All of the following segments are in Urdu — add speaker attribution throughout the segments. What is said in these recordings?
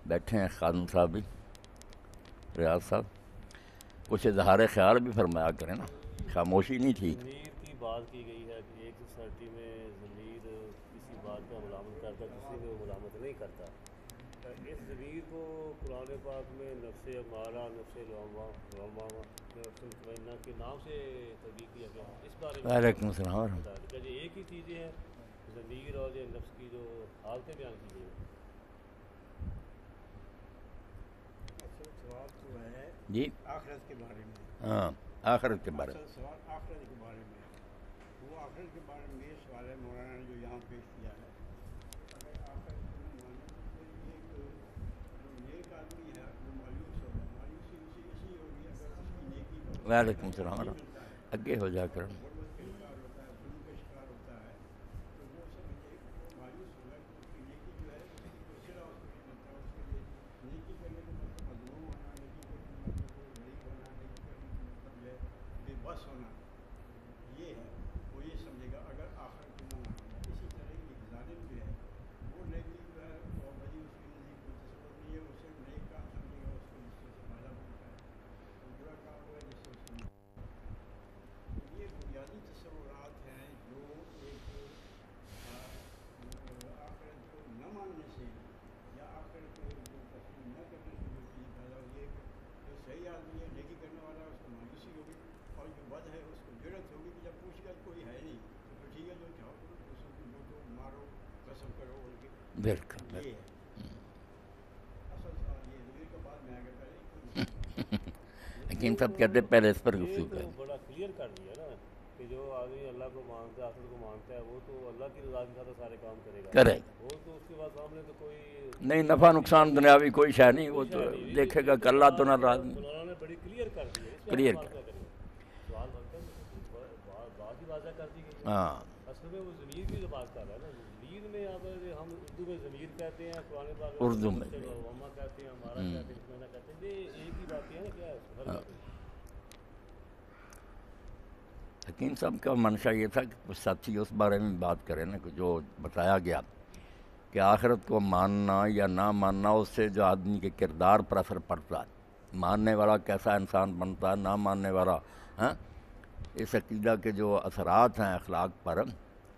Speaker 1: بیٹھے ہیں خادم صاحب بھی، ریاض صاحب، کچھ اظہار خیال بھی فرمایا کریں نا، خاموشی نہیں ٹھیک۔
Speaker 2: ضمیر کی بات کی گئی ہے کہ ایک سوسائٹی میں ضمیر کسی بات کا ملامت کرتا ہے، کسی میں وہ ملامت نہیں کرتا۔ اس ضمیر کو قرآن پاک میں نفس امارہ، نفس لوامہ، نفس مطمئنہ کے نام سے تدبیر کیا گیا ہے۔ اس بارے میں
Speaker 1: وعلیکم السلام۔
Speaker 2: بتا دیں کہ یہ ایک ہی چیزیں ہیں، ضمیر اور یہ نفس کی جو حالتیں بیان کی گئی ہیں۔
Speaker 3: اصل سوال تو ہے
Speaker 1: جی
Speaker 3: آخرت کے بارے میں،
Speaker 1: ہاں، آخرت کے بارے میں۔
Speaker 3: اصل سوال آخرت کے بارے میں ہے۔ وہ آخرت کے بارے میں یہ سوال ہے مولانا نے جو یہاں پیش کیا ہے، اگر آخرت کو نہ مانے تو پھر ایک جو نیک آدمی ہے وہ مایوس ہوگا، مایوسی اسی ہوگی اگر اس کی نیکی کا
Speaker 1: وعلیکم
Speaker 3: نہیں
Speaker 1: السلام،
Speaker 3: ملتا ہے،
Speaker 1: اگے ہو جا کر۔
Speaker 3: غربت کا شکار ہوتا ہے، ظلم کا شکار ہوتا ہے، تو وہ سمجھے وہ مایوس ہوگا کہ اس کی نیکی جو ہے اس کی کوئی صلہ اس کو نہیں ملتا۔ اس کے لیے نیکی کرنے کا مطلب مظلوم ہونا، نیکی کرنے کا مطلب غریب ہونا، نیکی کرنے کا مطلب جو ہے بے بس ہونا، یہ ہے وہ یہ سمجھے گا اگر آخرت کو نہ مانے گا۔ اسی طرح ایک ظالم جو ہے وہ نیکی جو ہے وہ بھائی اس کے نزدیک کوئی تصور نہیں ہے، وہ صرف نیک کام سمجھے گا، اس کو جس سے فائدہ ملتا ہے، وہ برا کام ہوا جس سے اس کو تو یہ بنیادی تصورات ہیں جو ایک آخرت کو نہ ماننے سے یا آخرت کو جو تسلیم نہ کرنے سے جو چیز پیدا ہوئی ہے کہ جو صحیح آدمی ہے، نیکی کرنے والا ہے، اس کو مایوسی ہوگی، اور جو بد ہے اس کو جرت ہوگی کہ جب پوچھ گا کوئی ہے نہیں تو پھر ٹھیک ہے جو چاہو کرو، دوسروں کو لوٹو مارو قسم کرو ان کے،
Speaker 1: بالکل
Speaker 3: یہ ہے اصل سوال۔ یہ ضمیر کا بعد میں آ گیا، پہلے
Speaker 1: حکیم صاحب کہتے پہلے اس پر
Speaker 2: یہ
Speaker 1: گفتگو
Speaker 2: تو
Speaker 1: کریں۔
Speaker 2: بڑا کلیئر کر دیا نا کہ جو آدمی اللہ کو مانتا ہے، آخرت کو مانتا ہے، وہ تو اللہ کی رضا کے ساتھ سارے کام کرے گا،
Speaker 1: کرے
Speaker 2: وہ تو اس کے بعد سامنے تو کوئی
Speaker 1: نہیں، نفع نقصان دنیاوی کوئی شے نہیں، وہ تو دیکھے گا کہ اللہ تو ناراض نہیں۔
Speaker 2: مولانا نے بڑی کلیئر کر دی ہے، اس پہ
Speaker 1: کلیئر
Speaker 2: سوال
Speaker 1: کر،
Speaker 2: کیا کریں گے؟ سوال بنتا ہے بات ہی واضح کر دی گئی ہے۔
Speaker 1: ہاں
Speaker 2: اصل میں وہ ضمیر کی جو بات کر رہا ہے نا، ضمیر میں اب ہم اردو میں ضمیر کہتے ہیں، قرآن پاک
Speaker 1: اردو میں
Speaker 2: وما کہتے ہیں، ہمارا کہتے ہیں، اسمنا کہتے ہیں، یہ ایک ہی بات ہے نا، کیا ہے فرق ہے؟
Speaker 1: حکیم صاحب کا منشا یہ تھا کہ کچھ ساتھی اس بارے میں بات کریں نا کہ جو بتایا گیا کہ آخرت کو ماننا یا نہ ماننا اس سے جو آدمی کے کردار پر اثر پڑتا ہے، ماننے والا کیسا انسان بنتا ہے، نہ ماننے والا، ہاں، اس عقیدہ کے جو اثرات ہیں اخلاق پر،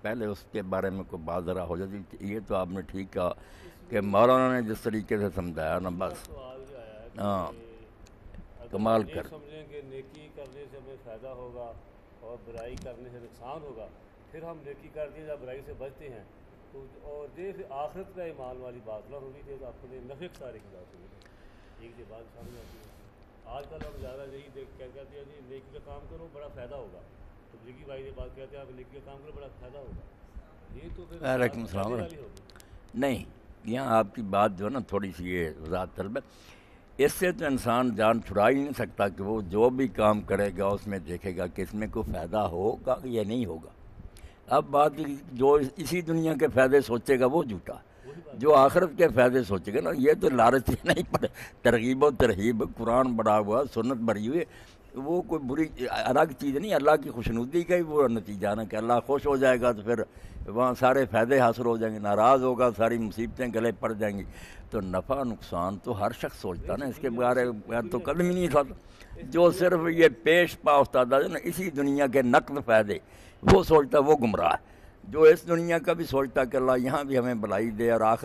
Speaker 1: پہلے اس کے بارے میں کوئی بات ذرا ہو جاتی۔ یہ تو آپ نے ٹھیک کہا کہ مولانا نے جس طریقے سے سمجھایا نا، بس
Speaker 2: سوال جو آیا ہے
Speaker 1: ہاں،
Speaker 2: کہ اگر
Speaker 1: کمال
Speaker 2: ہم یہ
Speaker 1: کر
Speaker 2: سمجھیں کہ نیکی کرنے سے ہمیں فائدہ ہوگا اور برائی کرنے سے نقصان ہوگا، پھر ہم نیکی کرتے ہیں یا برائی سے بچتے ہیں، تو اور یہ پھر آخرت کا ایمان والی بات نہ ہوگی کہ آپ نے نفع سارے کی بات ہوگی، ایک جو بات سامنے آتی ہے۔ آج کل ہم زیادہ یہی کہتے ہیں جی نیکی کا کام کرو بڑا فائدہ ہوگا، تبلیغی بھائی یہ بات کہتے ہیں آپ نیکی کا کام کرو بڑا فائدہ ہوگا، یہ تو پھر
Speaker 1: وعلیکم السلام
Speaker 2: والی ہوگی۔
Speaker 1: نہیں، یہاں آپ کی بات جو ہے نا تھوڑی سی یہ وضاحت طلب ہے۔ اس سے تو انسان جان چھڑا ہی نہیں سکتا کہ وہ جو بھی کام کرے گا اس میں دیکھے گا کہ اس میں کوئی فائدہ ہوگا یا نہیں ہوگا۔ اب بات جو اسی دنیا کے فائدے سوچے گا وہ جھوٹا، جو آخرت کے فائدے سوچے گا نا، یہ تو لالچ نہیں پڑے، ترغیب و ترہیب، قرآن بڑھا ہوا، سنت بڑھی ہوئی، وہ کوئی بری الگ چیز نہیں، اللہ کی خوشنودی کا ہی وہ نتیجہ نا کہ اللہ خوش ہو جائے گا تو پھر وہاں سارے فائدے حاصل ہو جائیں گے، ناراض ہوگا ساری مصیبتیں گلے پڑ جائیں گی۔ تو نفع نقصان تو ہر شخص سوچتا نا، اس کے بارے میں تو قدم ہی نہیں اٹھاتا۔ جو صرف یہ پیش پا استاد نا اسی دنیا کے نقد فائدے وہ سوچتا، وہ گمراہ ہے۔ جو اس دنیا کا بھی سوچتا کہ اللہ یہاں بھی ہمیں بھلائی دے اور آخر